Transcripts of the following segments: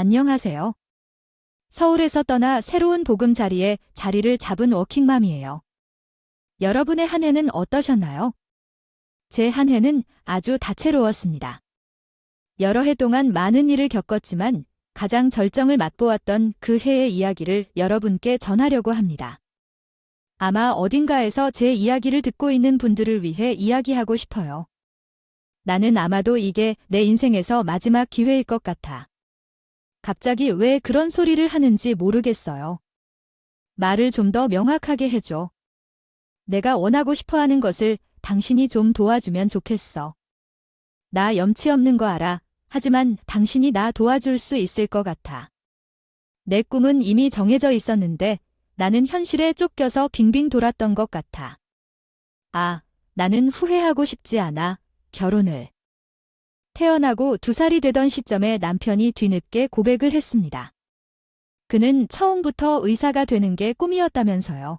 안녕하세요. 서울에서 떠나 새로운 보금자리에 자리를 잡은 워킹맘이에요. 여러분의 한 해는 어떠셨나요? 제 한 해는 아주 다채로웠습니다. 여러 해 동안 많은 일을 겪었지만 가장 절정을 맛보았던 그 해의 이야기를 여러분께 전하려고 합니다. 아마 어딘가에서 제 이야기를 듣고 있는 분들을 위해 이야기하고 싶어요. 나는 아마도 이게 내 인생에서 마지막 기회일 것 같아. 갑자기 왜 그런 소리를 하는지 모르겠어요. 말을 좀 더 명확하게 해줘. 내가 원하고 싶어 하는 것을 당신이 좀 도와주면 좋겠어. 나 염치 없는 거 알아. 하지만 당신이 나 도와줄 수 있을 것 같아. 내 꿈은 이미 정해져 있었는데 나는 현실에 쫓겨서 빙빙 돌았던 것 같아. 나는 후회하고 싶지 않아. 결혼을. 태어나고 2살이 되던 시점에 남편이 뒤늦게 고백을 했습니다. 그는 처음부터 의사가 되는 게 꿈이었다면서요.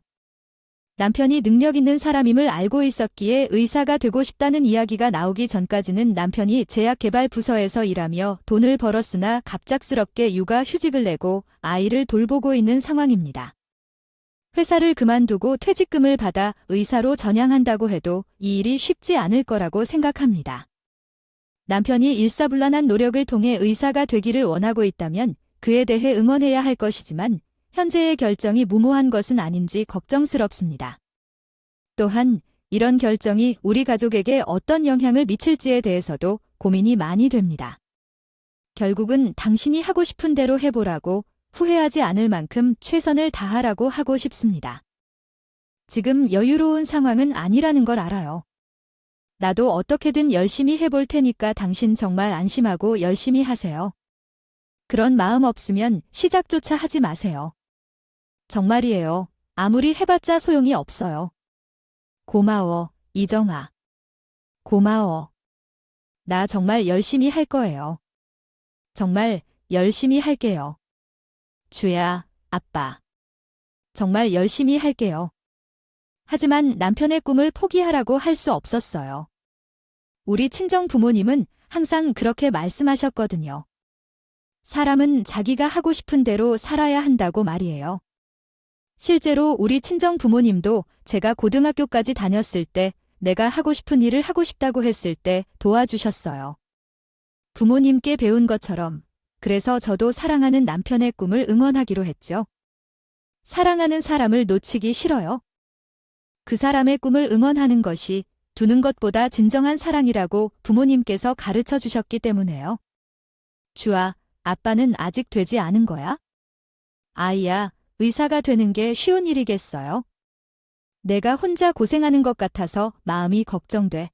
남편이 능력 있는 사람임을 알고 있었기에 의사가 되고 싶다는 이야기가 나오기 전까지는 남편이 제약개발 부서에서 일하며 돈을 벌었으나 갑작스럽게 육아 휴직을 내고 아이를 돌보고 있는 상황입니다. 회사를 그만두고 퇴직금을 받아 의사로 전향한다고 해도 이 일이 쉽지 않을 거라고 생각합니다. 남편이 일사불란한 노력을 통해 의사가 되기를 원하고 있다면 그에 대해 응원해야 할 것이지만 현재의 결정이 무모한 것은 아닌지 걱정스럽습니다. 또한 이런 결정이 우리 가족에게 어떤 영향을 미칠지에 대해서도 고민이 많이 됩니다. 결국은 당신이 하고 싶은 대로 해보라고 후회하지 않을 만큼 최선을 다하라고 하고 싶습니다. 지금 여유로운 상황은 아니라는 걸 알아요. 나도 어떻게든 열심히 해볼 테니까 당신 정말 안심하고 열심히 하세요. 그런 마음 없으면 시작조차 하지 마세요. 정말이에요. 아무리 해봤자 소용이 없어요. 고마워, 이정아. 고마워. 나 정말 열심히 할 거예요. 정말 열심히 할게요. 주야, 아빠. 정말 열심히 할게요. 하지만 남편의 꿈을 포기하라고 할 수 없었어요. 우리 친정 부모님은 항상 그렇게 말씀하셨거든요. 사람은 자기가 하고 싶은 대로 살아야 한다고 말이에요. 실제로 우리 친정 부모님도 제가 고등학교까지 다녔을 때 내가 하고 싶은 일을 하고 싶다고 했을 때 도와주셨어요. 부모님께 배운 것처럼 그래서 저도 사랑하는 남편의 꿈을 응원하기로 했죠. 사랑하는 사람을 놓치기 싫어요. 그 사람의 꿈을 응원하는 것이 두는 것보다 진정한 사랑이라고 부모님께서 가르쳐 주셨기 때문에요. 주아, 아빠는 아직 되지 않은 거야? 아이야, 의사가 되는 게 쉬운 일이겠어요? 내가 혼자 고생하는 것 같아서 마음이 걱정돼.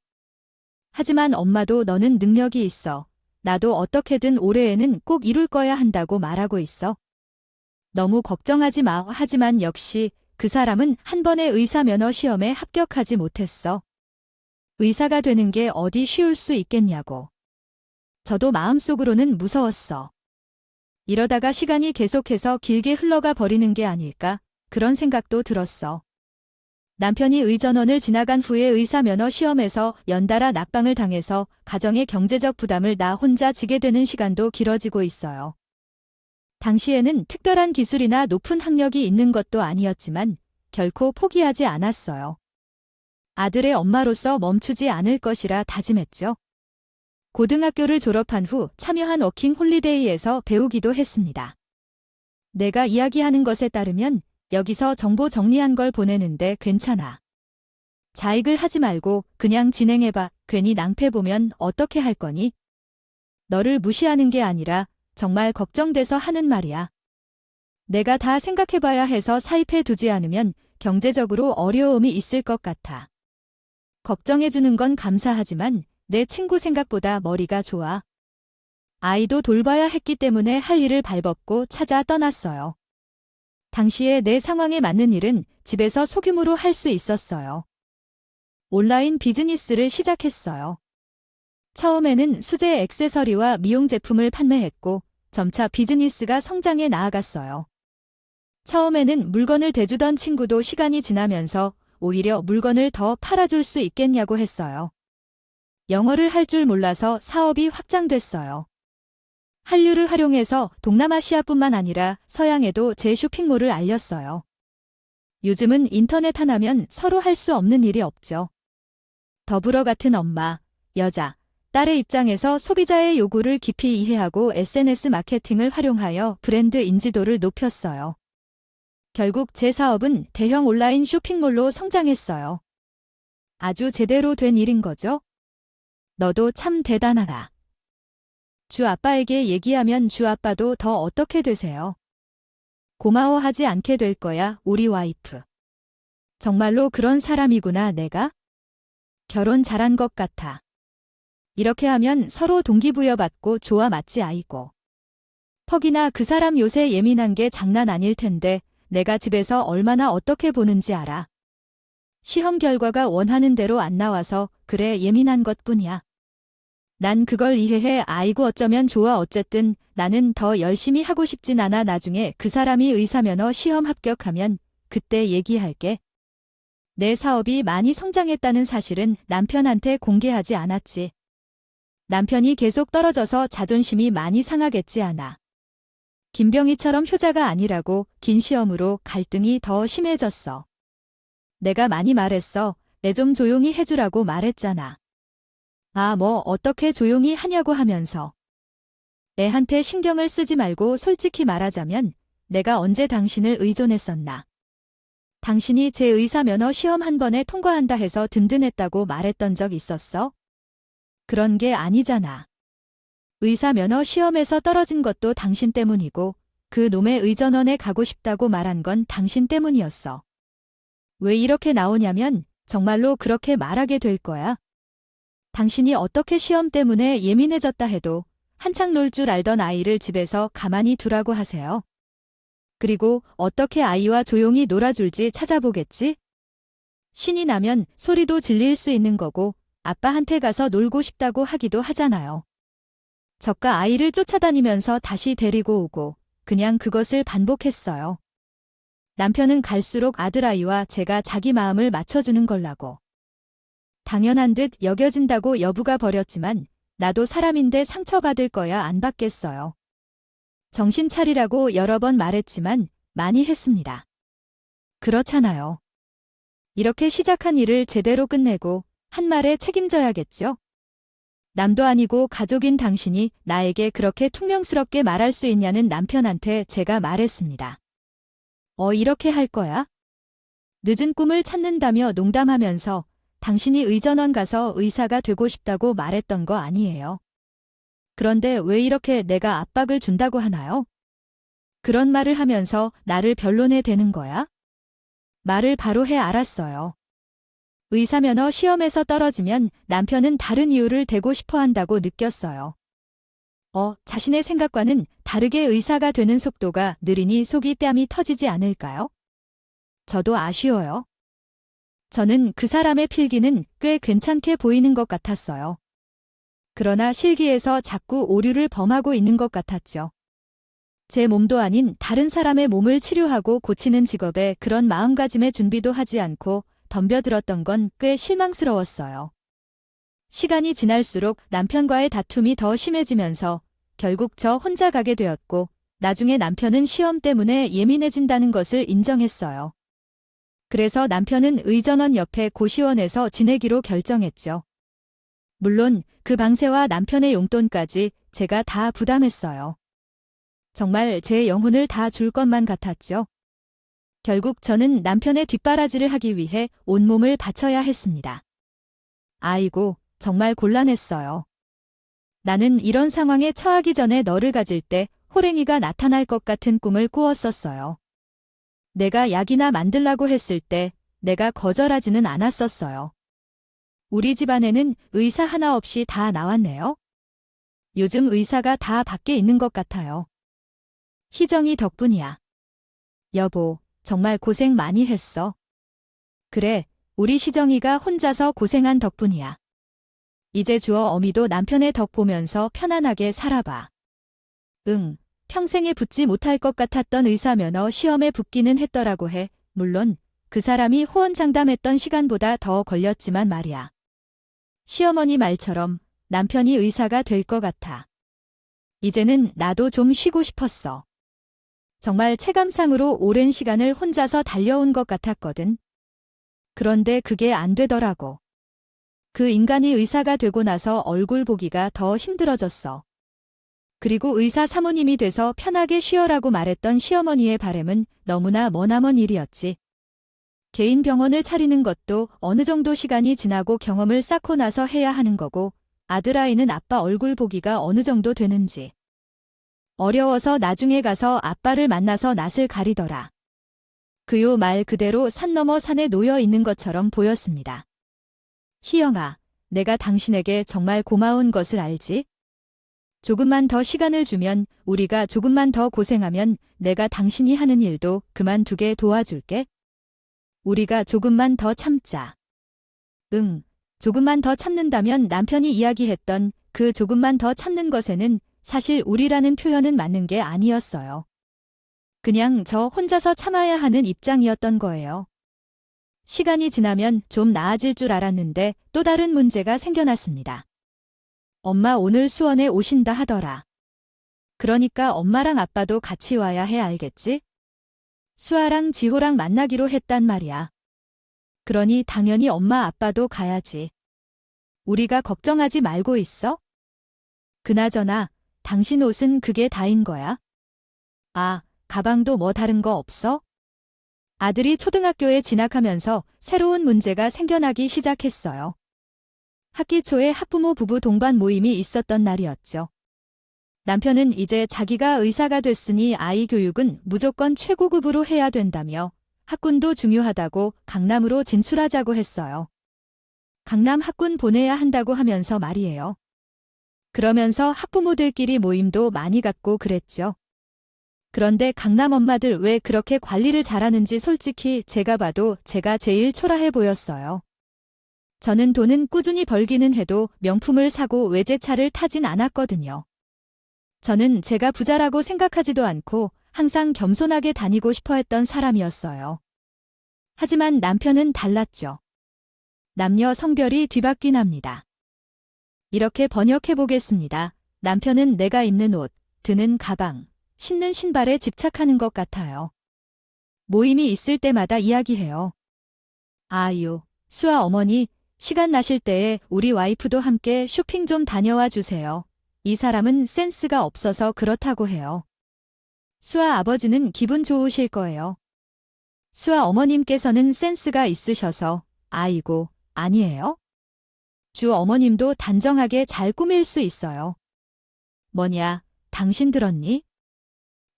하지만 엄마도 너는 능력이 있어. 나도 어떻게든 올해에는 꼭 이룰 거야 한다고 말하고 있어. 너무 걱정하지 마. 하지만 역시 그 사람은 한 번의 의사 면허 시험에 합격하지 못했어. 의사가 되는 게 어디 쉬울 수 있겠냐고. 저도 마음속으로는 무서웠어. 이러다가 시간이 계속해서 길게 흘러가 버리는 게 아닐까 그런 생각도 들었어. 남편이 의전원을 지나간 후에 의사 면허 시험에서 연달아 낙방을 당해서 가정의 경제적 부담을 나 혼자 지게 되는 시간도 길어지고 있어요. 당시에는 특별한 기술이나 높은 학력이 있는 것도 아니었지만 결코 포기하지 않았어요. 아들의 엄마로서 멈추지 않을 것이라 다짐했죠. 고등학교를 졸업한 후 참여한 워킹 홀리데이에서 배우기도 했습니다. 내가 이야기하는 것에 따르면 여기서 정보 정리한 걸 보내는데 괜찮아. 자익을 하지 말고 그냥 진행해봐. 괜히 낭패 보면 어떻게 할 거니? 너를 무시하는 게 아니라 정말 걱정돼서 하는 말이야. 내가 다 생각해봐야 해서 사입해 두지 않으면 경제적으로 어려움이 있을 것 같아. 걱정해주는 건 감사하지만 내 친구 생각보다 머리가 좋아. 아이도 돌봐야 했기 때문에 할 일을 발벗고 찾아 떠났어요. 당시에 내 상황에 맞는 일은 집에서 소규모로 할 수 있었어요. 온라인 비즈니스를 시작했어요. 처음에는 수제 액세서리와 미용 제품을 판매했고 점차 비즈니스가 성장해 나아갔어요. 처음에는 물건을 대주던 친구도 시간이 지나면서 오히려 물건을 더 팔아줄 수 있겠냐고 했어요. 영어를 할 줄 몰라서 사업이 확장됐어요. 한류를 활용해서 동남아시아뿐만 아니라 서양에도 제 쇼핑몰을 알렸어요. 요즘은 인터넷 하나면 서로 할 수 없는 일이 없죠. 더불어 같은 엄마, 여자, 딸의 입장에서 소비자의 요구를 깊이 이해하고 SNS 마케팅을 활용하여 브랜드 인지도를 높였어요. 결국 제 사업은 대형 온라인 쇼핑몰로 성장했어요. 아주 제대로 된 일인 거죠? 너도 참 대단하다. 주 아빠에게 얘기하면 주 아빠도 더 어떻게 되세요? 고마워하지 않게 될 거야, 우리 와이프. 정말로 그런 사람이구나, 내가? 결혼 잘한 것 같아. 이렇게 하면 서로 동기부여받고 좋아 맞지 아이고. 퍽이나 그 사람 요새 예민한 게 장난 아닐 텐데 내가 집에서 얼마나 어떻게 보는지 알아. 시험 결과가 원하는 대로 안 나와서 그래 예민한 것뿐이야. 난 그걸 이해해. 아이고 어쩌면 좋아. 어쨌든 나는 더 열심히 하고 싶진 않아. 나중에 그 사람이 의사면허 시험 합격하면 그때 얘기할게. 내 사업이 많이 성장했다는 사실은 남편한테 공개하지 않았지. 남편이 계속 떨어져서 자존심이 많이 상하겠지 않아. 김병희처럼 효자가 아니라고 긴 시험으로 갈등이 더 심해졌어. 내가 많이 말했어. 내 좀 조용히 해주라고 말했잖아. 아, 뭐 어떻게 조용히 하냐고 하면서. 애한테 신경을 쓰지 말고 솔직히 말하자면 내가 언제 당신을 의존했었나. 당신이 제 의사면허 시험 한 번에 통과한다 해서 든든했다고 말했던 적 있었어? 그런 게 아니잖아. 의사면허 시험에서 떨어진 것도 당신 때문이고 그 놈의 의전원에 가고 싶다고 말한 건 당신 때문이었어. 왜 이렇게 나오냐면 정말로 그렇게 말하게 될 거야. 당신이 어떻게 시험 때문에 예민해졌다 해도 한창 놀 줄 알던 아이를 집에서 가만히 두라고 하세요. 그리고 어떻게 아이와 조용히 놀아줄지 찾아보겠지? 신이 나면 소리도 질릴 수 있는 거고 아빠한테 가서 놀고 싶다고 하기도 하잖아요. 저가 아이를 쫓아다니면서 다시 데리고 오고 그냥 그것을 반복했어요. 남편은 갈수록 아들아이와 제가 자기 마음을 맞춰주는 걸라고. 당연한 듯 여겨진다고 여부가 버렸지만 나도 사람인데 상처받을 거야 안 받겠어요. 정신 차리라고 여러 번 말했지만 많이 했습니다. 그렇잖아요. 이렇게 시작한 일을 제대로 끝내고 한 말에 책임져야겠죠? 남도 아니고 가족인 당신이 나에게 그렇게 퉁명스럽게 말할 수 있냐는 남편한테 제가 말했습니다. 이렇게 할 거야? 늦은 꿈을 찾는다며 농담하면서 당신이 의전원 가서 의사가 되고 싶다고 말했던 거 아니에요. 그런데 왜 이렇게 내가 압박을 준다고 하나요? 그런 말을 하면서 나를 변론에 대는 거야? 말을 바로 해. 알았어요. 의사면허 시험에서 떨어지면 남편은 다른 이유를 대고 싶어 한다고 느꼈어요. 자신의 생각과는 다르게 의사가 되는 속도가 느리니 속이 뺨이 터지지 않을까요? 저도 아쉬워요. 저는 그 사람의 필기는 꽤 괜찮게 보이는 것 같았어요. 그러나 실기에서 자꾸 오류를 범하고 있는 것 같았죠. 제 몸도 아닌 다른 사람의 몸을 치료하고 고치는 직업에 그런 마음가짐의 준비도 하지 않고 덤벼들었던 건 꽤 실망스러웠어요. 시간이 지날수록 남편과의 다툼이 더 심해지면서 결국 저 혼자 가게 되었고 나중에 남편은 시험 때문에 예민해진다는 것을 인정했어요. 그래서 남편은 의전원 옆에 고시원에서 지내기로 결정했죠. 물론 그 방세와 남편의 용돈까지 제가 다 부담했어요. 정말 제 영혼을 다 줄 것만 같았죠. 결국 저는 남편의 뒷바라지를 하기 위해 온몸을 바쳐야 했습니다. 아이고, 정말 곤란했어요. 나는 이런 상황에 처하기 전에 너를 가질 때 호랭이가 나타날 것 같은 꿈을 꾸었었어요. 내가 약이나 만들라고 했을 때 내가 거절하지는 않았었어요. 우리 집안에는 의사 하나 없이 다 나왔네요. 요즘 의사가 다 밖에 있는 것 같아요. 희정이 덕분이야. 여보, 정말 고생 많이 했어. 그래, 우리 시정이가 혼자서 고생한 덕분이야. 이제 주어 어미도 남편의 덕 보면서 편안하게 살아봐. 응, 평생에 붙지 못할 것 같았던 의사면허 시험에 붙기는 했더라고 해. 물론 그 사람이 호언장담했던 시간보다 더 걸렸지만 말이야. 시어머니 말처럼 남편이 의사가 될 것 같아. 이제는 나도 좀 쉬고 싶었어. 정말 체감상으로 오랜 시간을 혼자서 달려온 것 같았거든. 그런데 그게 안 되더라고. 그 인간이 의사가 되고 나서 얼굴 보기가 더 힘들어졌어. 그리고 의사 사모님이 돼서 편하게 쉬어라고 말했던 시어머니의 바람은 너무나 머나먼 일이었지. 개인 병원을 차리는 것도 어느 정도 시간이 지나고 경험을 쌓고 나서 해야 하는 거고, 아들아이는 아빠 얼굴 보기가 어느 정도 되는지. 어려워서 나중에 가서 아빠를 만나서 낯을 가리더라. 그요 말 그대로 산 너머 산에 놓여 있는 것처럼 보였습니다. 희영아, 내가 당신에게 정말 고마운 것을 알지? 조금만 더 시간을 주면, 우리가 조금만 더 고생하면 내가 당신이 하는 일도 그만두게 도와줄게. 우리가 조금만 더 참자. 응, 조금만 더 참는다면 남편이 이야기했던 그 조금만 더 참는 것에는 사실 우리라는 표현은 맞는 게 아니었어요. 그냥 저 혼자서 참아야 하는 입장이었던 거예요. 시간이 지나면 좀 나아질 줄 알았는데 또 다른 문제가 생겨났습니다. 엄마 오늘 수원에 오신다 하더라. 그러니까 엄마랑 아빠도 같이 와야 해 알겠지? 수아랑 지호랑 만나기로 했단 말이야. 그러니 당연히 엄마 아빠도 가야지. 우리가 걱정하지 말고 있어? 그나저나 당신 옷은 그게 다인 거야? 아, 가방도 뭐 다른 거 없어? 아들이 초등학교에 진학하면서 새로운 문제가 생겨나기 시작했어요. 학기 초에 학부모 부부 동반 모임이 있었던 날이었죠. 남편은 이제 자기가 의사가 됐으니 아이 교육은 무조건 최고급으로 해야 된다며 학군도 중요하다고 강남으로 진출하자고 했어요. 강남 학군 보내야 한다고 하면서 말이에요. 그러면서 학부모들끼리 모임도 많이 갖고 그랬죠. 그런데 강남 엄마들 왜 그렇게 관리를 잘하는지 솔직히 제가 봐도 제가 제일 초라해 보였어요. 저는 돈은 꾸준히 벌기는 해도 명품을 사고 외제차를 타진 않았거든요. 저는 제가 부자라고 생각하지도 않고 항상 겸손하게 다니고 싶어 했던 사람이었어요. 하지만 남편은 달랐죠. 남녀 성별이 뒤바뀐 합니다. 이렇게 번역해 보겠습니다. 남편은 내가 입는 옷, 드는 가방, 신는 신발에 집착하는 것 같아요. 모임이 있을 때마다 이야기해요. 아유, 수아 어머니, 시간 나실 때에 우리 와이프도 함께 쇼핑 좀 다녀와 주세요. 이 사람은 센스가 없어서 그렇다고 해요. 수아 아버지는 기분 좋으실 거예요. 수아 어머님께서는 센스가 있으셔서, 아이고, 아니에요? 주 어머님도 단정하게 잘 꾸밀 수 있어요. 뭐냐, 당신 들었니?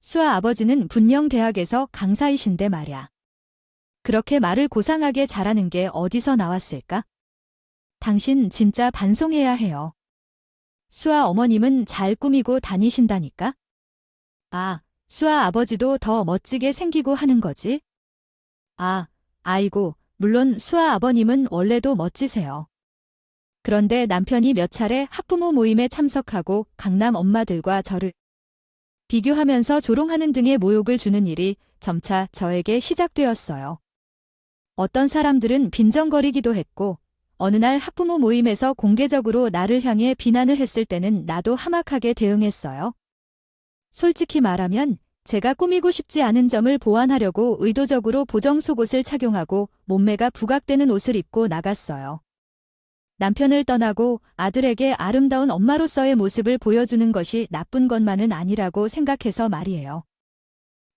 수아 아버지는 분명 대학에서 강사이신데 말야. 그렇게 말을 고상하게 잘하는 게 어디서 나왔을까? 당신 진짜 반송해야 해요. 수아 어머님은 잘 꾸미고 다니신다니까? 아, 수아 아버지도 더 멋지게 생기고 하는 거지? 아, 아이고, 물론 수아 아버님은 원래도 멋지세요. 그런데 남편이 몇 차례 학부모 모임에 참석하고 강남 엄마들과 저를 비교하면서 조롱하는 등의 모욕을 주는 일이 점차 저에게 시작되었어요. 어떤 사람들은 빈정거리기도 했고, 어느 날 학부모 모임에서 공개적으로 나를 향해 비난을 했을 때는 나도 험악하게 대응했어요. 솔직히 말하면 제가 꾸미고 싶지 않은 점을 보완하려고 의도적으로 보정 속옷을 착용하고 몸매가 부각되는 옷을 입고 나갔어요. 남편을 떠나고 아들에게 아름다운 엄마로서의 모습을 보여주는 것이 나쁜 것만은 아니라고 생각해서 말이에요.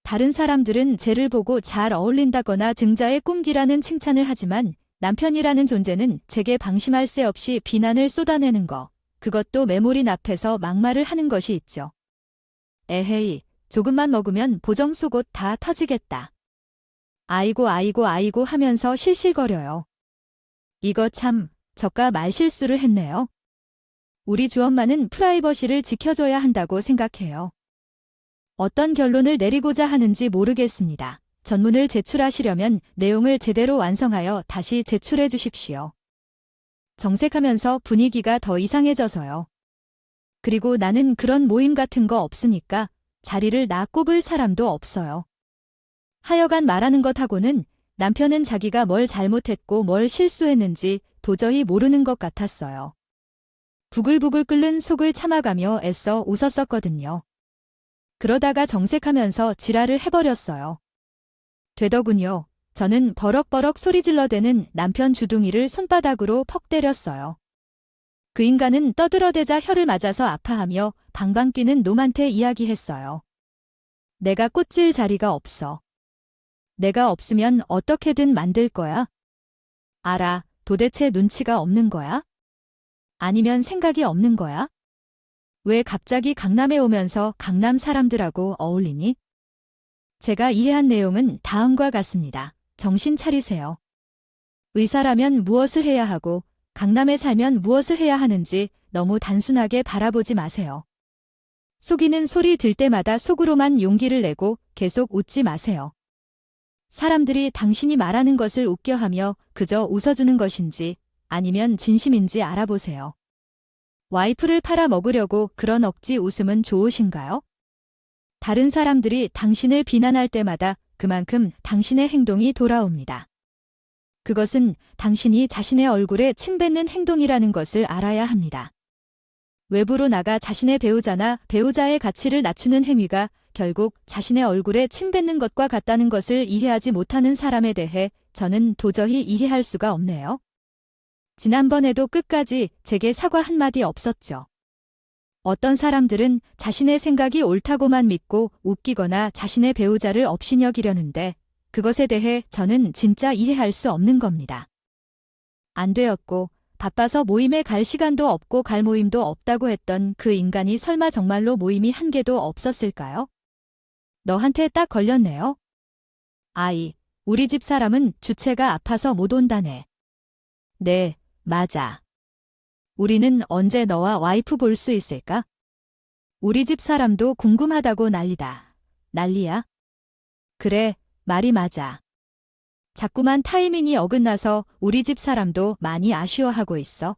다른 사람들은 쟤를 보고 잘 어울린다거나 증자의 꿈디라는 칭찬을 하지만 남편이라는 존재는 제게 방심할 새 없이 비난을 쏟아내는 거, 그것도 메모린 앞에서 막말을 하는 것이 있죠. 에헤이, 조금만 먹으면 보정 속옷 다 터지겠다. 아이고 아이고 아이고 하면서 실실거려요. 이거 참, 저가 말실수를 했네요. 우리 주엄마는 프라이버시를 지켜줘야 한다고 생각해요. 어떤 결론을 내리고자 하는지 모르겠습니다. 전문을 제출하시려면 내용을 제대로 완성하여 다시 제출해 주십시오. 정색하면서 분위기가 더 이상해져서요. 그리고 나는 그런 모임 같은 거 없으니까 자리를 나 꼽을 사람도 없어요. 하여간 말하는 것하고는 남편은 자기가 뭘 잘못했고 뭘 실수했는지 도저히 모르는 것 같았어요. 부글부글 끓는 속을 참아가며 애써 웃었었거든요. 그러다가 정색하면서 지랄을 해버렸어요. 되더군요. 저는 버럭버럭 소리질러대는 남편 주둥이를 손바닥으로 퍽 때렸어요. 그 인간은 떠들어대자 혀를 맞아서 아파하며 방방 뛰는 놈한테 이야기했어요. 내가 꽂질 자리가 없어. 내가 없으면 어떻게든 만들 거야. 알아, 도대체 눈치가 없는 거야? 아니면 생각이 없는 거야? 왜 갑자기 강남에 오면서 강남 사람들하고 어울리니? 제가 이해한 내용은 다음과 같습니다. 정신 차리세요. 의사라면 무엇을 해야 하고 강남에 살면 무엇을 해야 하는지 너무 단순하게 바라보지 마세요. 속이는 소리 들 때마다 속으로만 용기를 내고 계속 웃지 마세요. 사람들이 당신이 말하는 것을 웃겨하며 그저 웃어주는 것인지 아니면 진심인지 알아보세요. 와이프를 팔아먹으려고 그런 억지 웃음은 좋으신가요? 다른 사람들이 당신을 비난할 때마다 그만큼 당신의 행동이 돌아옵니다. 그것은 당신이 자신의 얼굴에 침 뱉는 행동이라는 것을 알아야 합니다. 외부로 나가 자신의 배우자나 배우자의 가치를 낮추는 행위가 결국 자신의 얼굴에 침 뱉는 것과 같다는 것을 이해하지 못하는 사람에 대해 저는 도저히 이해할 수가 없네요. 지난번에도 끝까지 제게 사과 한마디 없었죠. 어떤 사람들은 자신의 생각이 옳다고만 믿고 웃기거나 자신의 배우자를 업신여기려는데 그것에 대해 저는 진짜 이해할 수 없는 겁니다. 안 되었고 바빠서 모임에 갈 시간도 없고 갈 모임도 없다고 했던 그 인간이 설마 정말로 모임이 한 개도 없었을까요? 너한테 딱 걸렸네요. 아이, 우리 집 사람은 주체가 아파서 못 온다네. 네, 맞아. 우리는 언제 너와 와이프 볼 수 있을까? 우리 집 사람도 궁금하다고 난리다. 난리야? 그래, 말이 맞아. 자꾸만 타이밍이 어긋나서 우리 집 사람도 많이 아쉬워하고 있어.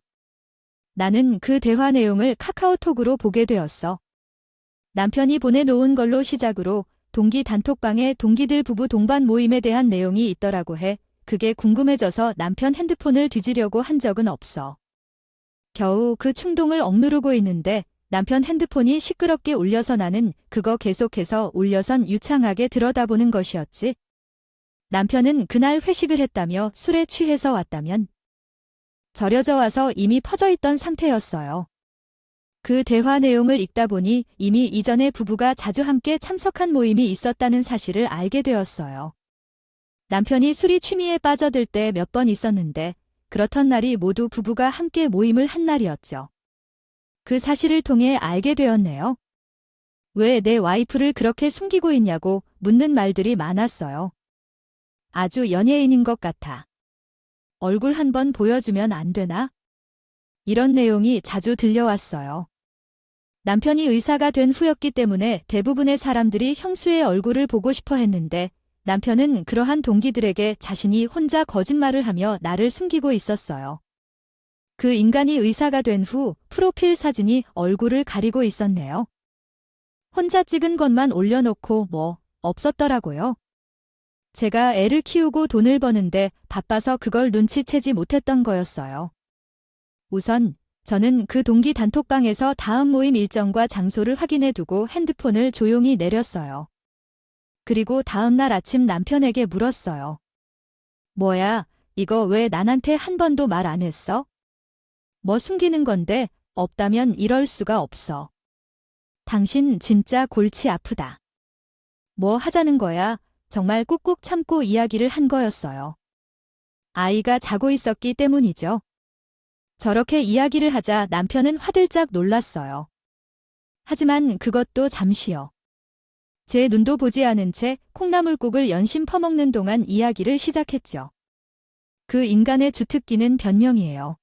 나는 그 대화 내용을 카카오톡으로 보게 되었어. 남편이 보내놓은 걸로 시작으로 동기 단톡방에 동기들 부부 동반 모임에 대한 내용이 있더라고 해. 그게 궁금해져서 남편 핸드폰을 뒤지려고 한 적은 없어. 겨우 그 충동을 억누르고 있는데 남편 핸드폰이 시끄럽게 울려서 나는 그거 계속해서 울려선 유창하게 들여다보는 것이었지. 남편은 그날 회식을 했다며 술에 취해서 왔다면 절여져 와서 이미 퍼져 있던 상태였어요. 그 대화 내용을 읽다 보니 이미 이전에 부부가 자주 함께 참석한 모임이 있었다는 사실을 알게 되었어요. 남편이 술이 취미에 빠져들 때 몇 번 있었는데 그렇던 날이 모두 부부가 함께 모임을 한 날이었죠. 그 사실을 통해 알게 되었네요. 왜 내 와이프를 그렇게 숨기고 있냐고 묻는 말들이 많았어요. 아주 연예인인 것 같아. 얼굴 한번 보여주면 안 되나? 이런 내용이 자주 들려왔어요. 남편이 의사가 된 후였기 때문에 대부분의 사람들이 형수의 얼굴을 보고 싶어 했는데 남편은 그러한 동기들에게 자신이 혼자 거짓말을 하며 나를 숨기고 있었어요. 그 인간이 의사가 된 후 프로필 사진이 얼굴을 가리고 있었네요. 혼자 찍은 것만 올려놓고 뭐 없었더라고요. 제가 애를 키우고 돈을 버는데 바빠서 그걸 눈치채지 못했던 거였어요. 우선 저는 그 동기 단톡방에서 다음 모임 일정과 장소를 확인해 두고 핸드폰을 조용히 내렸어요. 그리고 다음 날 아침 남편에게 물었어요. 뭐야, 이거 왜 난한테 한 번도 말 안 했어? 뭐 숨기는 건데 없다면 이럴 수가 없어. 당신 진짜 골치 아프다. 뭐 하자는 거야? 정말 꾹꾹 참고 이야기를 한 거였어요. 아이가 자고 있었기 때문이죠. 저렇게 이야기를 하자 남편은 화들짝 놀랐어요. 하지만 그것도 잠시요. 제 눈도 보지 않은 채 콩나물국을 연신 퍼먹는 동안 이야기를 시작했죠. 그 인간의 주특기는 변명이에요.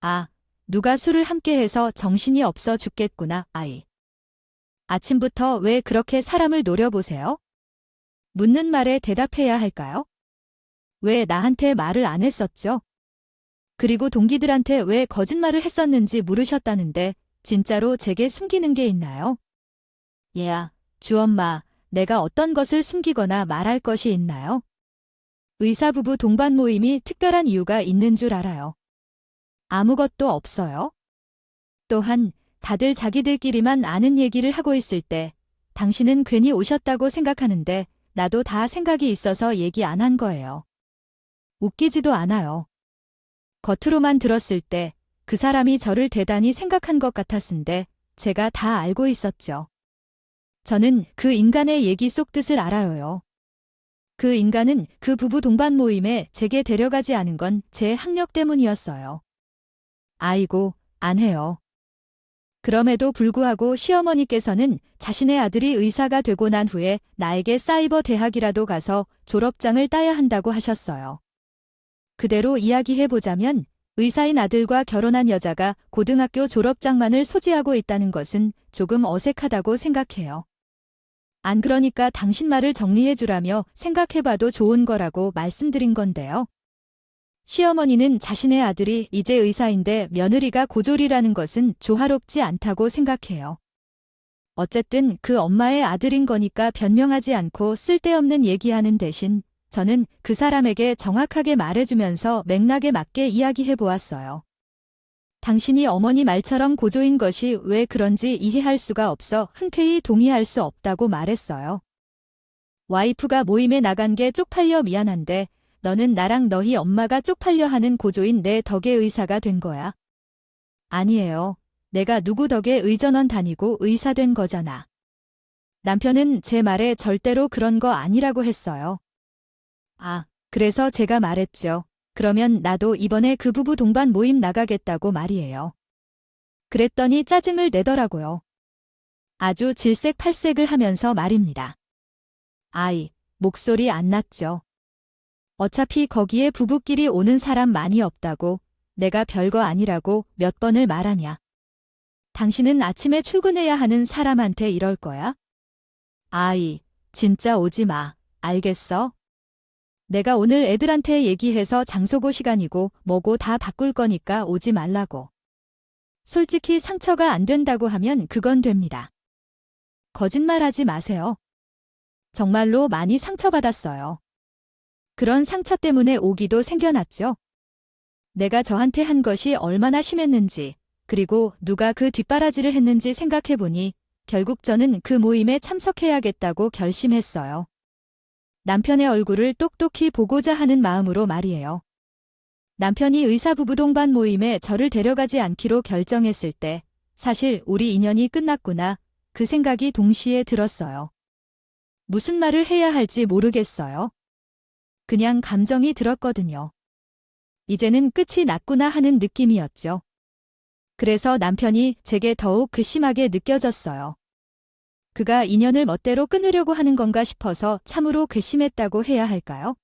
아, 누가 술을 함께해서 정신이 없어 죽겠구나, 아이. 아침부터 왜 그렇게 사람을 노려보세요? 묻는 말에 대답해야 할까요? 왜 나한테 말을 안 했었죠? 그리고 동기들한테 왜 거짓말을 했었는지 물으셨다는데 진짜로 제게 숨기는 게 있나요? 얘야, 주엄마, 내가 어떤 것을 숨기거나 말할 것이 있나요? 의사부부 동반 모임이 특별한 이유가 있는 줄 알아요. 아무것도 없어요. 또한 다들 자기들끼리만 아는 얘기를 하고 있을 때 당신은 괜히 오셨다고 생각하는데 나도 다 생각이 있어서 얘기 안 한 거예요. 웃기지도 않아요. 겉으로만 들었을 때 그 사람이 저를 대단히 생각한 것 같았는데 제가 다 알고 있었죠. 저는 그 인간의 얘기 속 뜻을 알아요. 그 인간은 그 부부 동반 모임에 제게 데려가지 않은 건 제 학력 때문이었어요. 아이고, 안 해요. 그럼에도 불구하고 시어머니께서는 자신의 아들이 의사가 되고 난 후에 나에게 사이버 대학이라도 가서 졸업장을 따야 한다고 하셨어요. 그대로 이야기해보자면 의사인 아들과 결혼한 여자가 고등학교 졸업장만을 소지하고 있다는 것은 조금 어색하다고 생각해요. 안 그러니까 당신 말을 정리해주라며 생각해봐도 좋은 거라고 말씀드린 건데요. 시어머니는 자신의 아들이 이제 의사인데 며느리가 고졸이라는 것은 조화롭지 않다고 생각해요. 어쨌든 그 엄마의 아들인 거니까 변명하지 않고 쓸데없는 얘기하는 대신 저는 그 사람에게 정확하게 말해주면서 맥락에 맞게 이야기해 보았어요. 당신이 어머니 말처럼 고조인 것이 왜 그런지 이해할 수가 없어 흔쾌히 동의할 수 없다고 말했어요. 와이프가 모임에 나간 게 쪽팔려 미안한데 너는 나랑 너희 엄마가 쪽팔려 하는 고조인 내 덕에 의사가 된 거야. 아니에요. 내가 누구 덕에 의전원 다니고 의사 된 거잖아. 남편은 제 말에 절대로 그런 거 아니라고 했어요. 아, 그래서 제가 말했죠. 그러면 나도 이번에 그 부부 동반 모임 나가겠다고 말이에요. 그랬더니 짜증을 내더라고요. 아주 질색팔색을 하면서 말입니다. 아이, 목소리 안 났죠. 어차피 거기에 부부끼리 오는 사람 많이 없다고 내가 별거 아니라고 몇 번을 말하냐. 당신은 아침에 출근해야 하는 사람한테 이럴 거야? 아이, 진짜 오지 마. 알겠어? 내가 오늘 애들한테 얘기해서 장소고 시간이고 뭐고 다 바꿀 거니까 오지 말라고. 솔직히 상처가 안 된다고 하면 그건 됩니다. 거짓말하지 마세요. 정말로 많이 상처받았어요. 그런 상처 때문에 오기도 생겨났죠. 내가 저한테 한 것이 얼마나 심했는지, 그리고 누가 그 뒷바라지를 했는지 생각해보니 결국 저는 그 모임에 참석해야겠다고 결심했어요. 남편의 얼굴을 똑똑히 보고자 하는 마음으로 말이에요. 남편이 의사 부부 동반 모임에 저를 데려가지 않기로 결정했을 때 사실 우리 인연이 끝났구나 그 생각이 동시에 들었어요. 무슨 말을 해야 할지 모르겠어요. 그냥 감정이 들었거든요. 이제는 끝이 났구나 하는 느낌이었죠. 그래서 남편이 제게 더욱 괘씸하게 느껴졌어요. 그가 인연을 멋대로 끊으려고 하는 건가 싶어서 참으로 괘씸했다고 해야 할까요?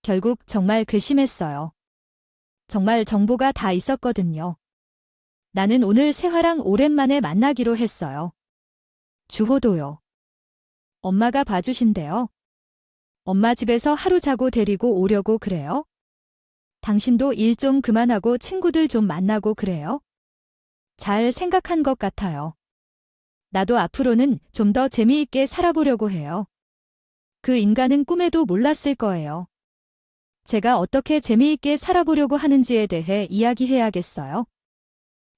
결국 정말 괘씸했어요. 정말 정보가 다 있었거든요. 나는 오늘 새화랑 오랜만에 만나기로 했어요. 주호도요. 엄마가 봐주신대요. 엄마 집에서 하루 자고 데리고 오려고 그래요? 당신도 일 좀 그만하고 친구들 좀 만나고 그래요? 잘 생각한 것 같아요. 나도 앞으로는 좀 더 재미있게 살아보려고 해요. 그 인간은 꿈에도 몰랐을 거예요. 제가 어떻게 재미있게 살아보려고 하는지에 대해 이야기해야겠어요.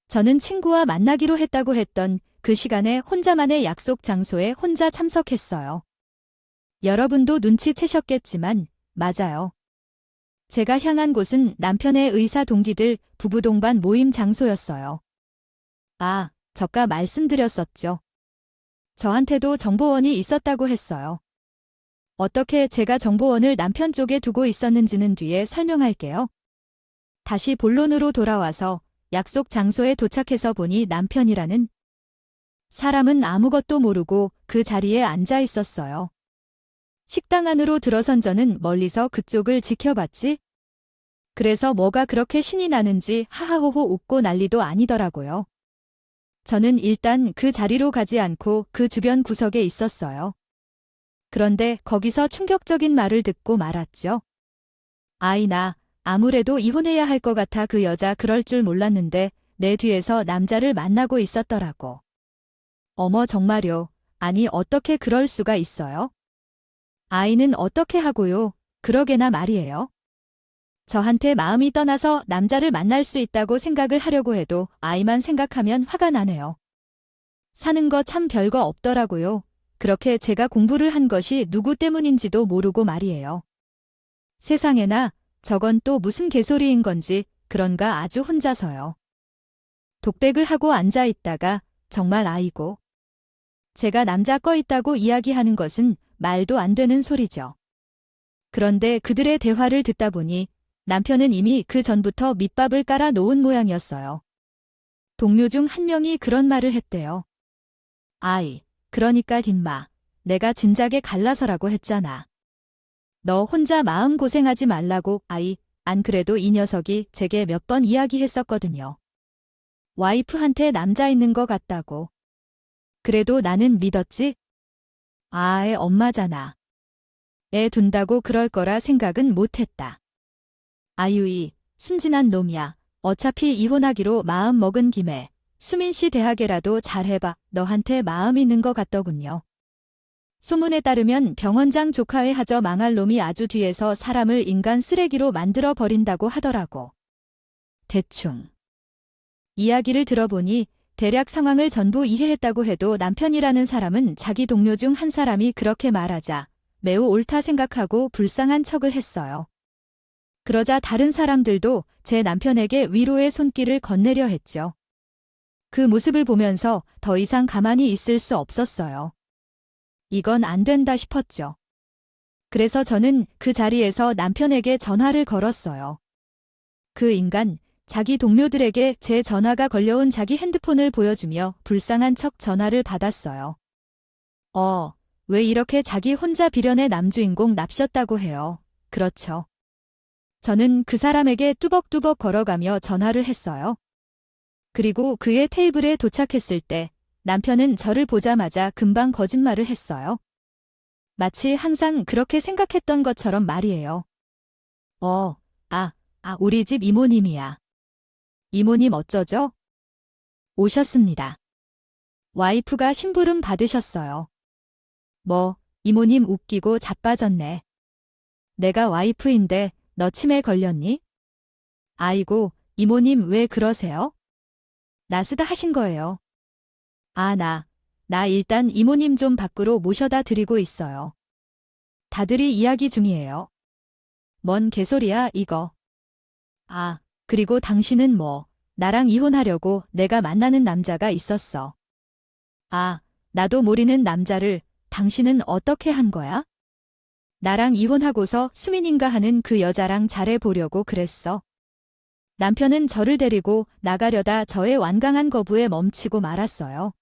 저는 친구와 만나기로 했다고 했던 그 시간에 혼자만의 약속 장소에 혼자 참석했어요. 여러분도 눈치채셨겠지만 맞아요. 제가 향한 곳은 남편의 의사 동기들 부부 동반 모임 장소였어요. 아, 저가 말씀드렸었죠. 저한테도 정보원이 있었다고 했어요. 어떻게 제가 정보원을 남편 쪽에 두고 있었는지는 뒤에 설명할게요. 다시 본론으로 돌아와서 약속 장소에 도착해서 보니 남편이라는 사람은 아무것도 모르고 그 자리에 앉아 있었어요. 식당 안으로 들어선 저는 멀리서 그쪽을 지켜봤지? 그래서 뭐가 그렇게 신이 나는지 하하호호 웃고 난리도 아니더라고요. 저는 일단 그 자리로 가지 않고 그 주변 구석에 있었어요. 그런데 거기서 충격적인 말을 듣고 말았죠. 아이 나 아무래도 이혼해야 할 것 같아 그 여자 그럴 줄 몰랐는데 내 뒤에서 남자를 만나고 있었더라고. 어머 정말요. 아니 어떻게 그럴 수가 있어요? 아이는 어떻게 하고요. 그러게나 말이에요. 저한테 마음이 떠나서 남자를 만날 수 있다고 생각을 하려고 해도 아이만 생각하면 화가 나네요. 사는 거 참 별거 없더라고요. 그렇게 제가 공부를 한 것이 누구 때문인지도 모르고 말이에요. 세상에나 저건 또 무슨 개소리인 건지 그런가 아주 혼자서요. 독백을 하고 앉아 있다가 정말 아이고. 제가 남자 꺼 있다고 이야기하는 것은 말도 안 되는 소리죠. 그런데 그들의 대화를 듣다 보니 남편은 이미 그 전부터 밑밥을 깔아 놓은 모양이었어요. 동료 중 한 명이 그런 말을 했대요. 아이, 그러니까 김마, 내가 진작에 갈라서라고 했잖아. 너 혼자 마음 고생하지 말라고. 아이, 안 그래도 이 녀석이 제게 몇 번 이야기했었거든요. 와이프한테 남자 있는 거 같다고. 그래도 나는 믿었지? 아, 애 엄마잖아. 애 둔다고 그럴 거라 생각은 못했다. 아유이, 순진한 놈이야. 어차피 이혼하기로 마음 먹은 김에 수민 씨 대학에라도 잘해봐. 너한테 마음 있는 거 같더군요. 소문에 따르면 병원장 조카의 하저 망할 놈이 아주 뒤에서 사람을 인간 쓰레기로 만들어 버린다고 하더라고. 대충. 이야기를 들어보니 대략 상황을 전부 이해했다고 해도 남편이라는 사람은 자기 동료 중 한 사람이 그렇게 말하자 매우 옳다 생각하고 불쌍한 척을 했어요. 그러자 다른 사람들도 제 남편에게 위로의 손길을 건네려 했죠. 그 모습을 보면서 더 이상 가만히 있을 수 없었어요. 이건 안 된다 싶었죠. 그래서 저는 그 자리에서 남편에게 전화를 걸었어요. 그 인간, 자기 동료들에게 제 전화가 걸려온 자기 핸드폰을 보여주며 불쌍한 척 전화를 받았어요. 왜 이렇게 자기 혼자 비련의 남주인공 납셨다고 해요. 그렇죠. 저는 그 사람에게 뚜벅뚜벅 걸어가며 전화를 했어요. 그리고 그의 테이블에 도착했을 때 남편은 저를 보자마자 금방 거짓말을 했어요. 마치 항상 그렇게 생각했던 것처럼 말이에요. 우리 집 이모님이야. 이모님 어쩌죠? 오셨습니다. 와이프가 심부름 받으셨어요. 이모님 웃기고 자빠졌네. 내가 와이프인데 너 치매 걸렸니? 아이고, 이모님 왜 그러세요? 나스다 하신 거예요. 나 일단 이모님 좀 밖으로 모셔다 드리고 있어요. 다들이 이야기 중이에요. 뭔 개소리야, 이거. 그리고 당신은 나랑 이혼하려고 내가 만나는 남자가 있었어. 나도 모르는 남자를 당신은 어떻게 한 거야? 나랑 이혼하고서 수민인가 하는 그 여자랑 잘해보려고 그랬어. 남편은 저를 데리고 나가려다 저의 완강한 거부에 멈추고 말았어요.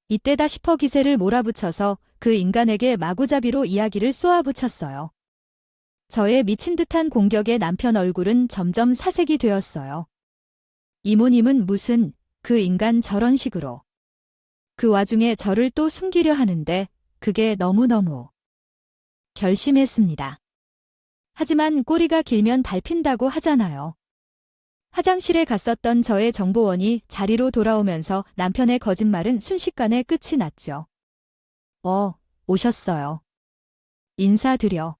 이때다 싶어 기세를 몰아붙여서 그 인간에게 마구잡이로 이야기를 쏘아붙였어요. 저의 미친 듯한 공격에 남편 얼굴은 점점 사색이 되었어요. 이모님은 무슨 그 인간 저런 식으로. 그 와중에 저를 또 숨기려 하는데 그게 너무너무 결심했습니다. 하지만 꼬리가 길면 밟힌다고 하잖아요. 화장실에 갔었던 저의 정보원이 자리로 돌아오면서 남편의 거짓말은 순식간에 끝이 났죠. 오셨어요. 인사드려.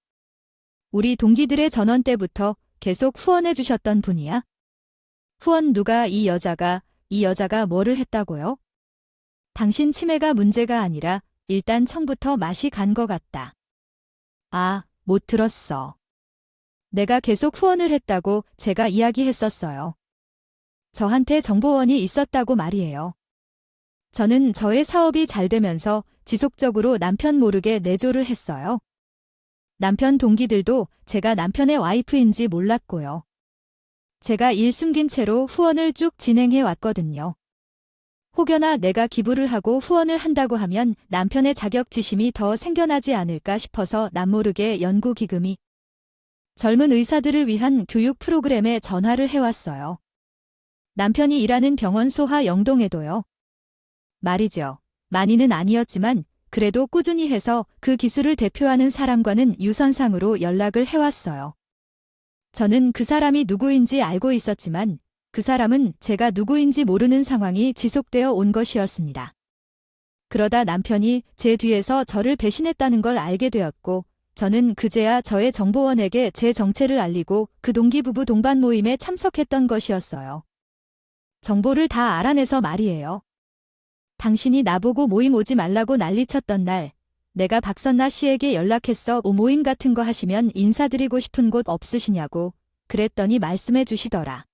우리 동기들의 전원 때부터 계속 후원해 주셨던 분이야? 후원 누가? 이 여자가 뭐를 했다고요? 당신 치매가 문제가 아니라 일단 처음부터 맛이 간 것 같다. 못 들었어. 내가 계속 후원을 했다고 제가 이야기했었어요. 저한테 정보원이 있었다고 말이에요. 저는 저의 사업이 잘 되면서 지속적으로 남편 모르게 내조를 했어요. 남편 동기들도 제가 남편의 와이프인지 몰랐고요. 제가 일 숨긴 채로 후원을 쭉 진행해 왔거든요. 혹여나 내가 기부를 하고 후원을 한다고 하면 남편의 자격지심이 더 생겨나지 않을까 싶어서 남모르게 연구기금이 젊은 의사들을 위한 교육 프로그램에 전화를 해왔어요. 남편이 일하는 병원 소하 영동에도요. 말이죠. 많이는 아니었지만 그래도 꾸준히 해서 그 기술을 대표하는 사람과는 유선상으로 연락을 해왔어요. 저는 그 사람이 누구인지 알고 있었지만 그 사람은 제가 누구인지 모르는 상황이 지속되어 온 것이었습니다. 그러다 남편이 제 뒤에서 저를 배신했다는 걸 알게 되었고 저는 그제야 저의 정보원에게 제 정체를 알리고 그 동기 부부 동반 모임에 참석했던 것이었어요. 정보를 다 알아내서 말이에요. 당신이 나보고 모임 오지 말라고 난리쳤던 날, 내가 박선나 씨에게 연락해서 모임 같은 거 하시면 인사드리고 싶은 곳 없으시냐고 그랬더니 말씀해 주시더라.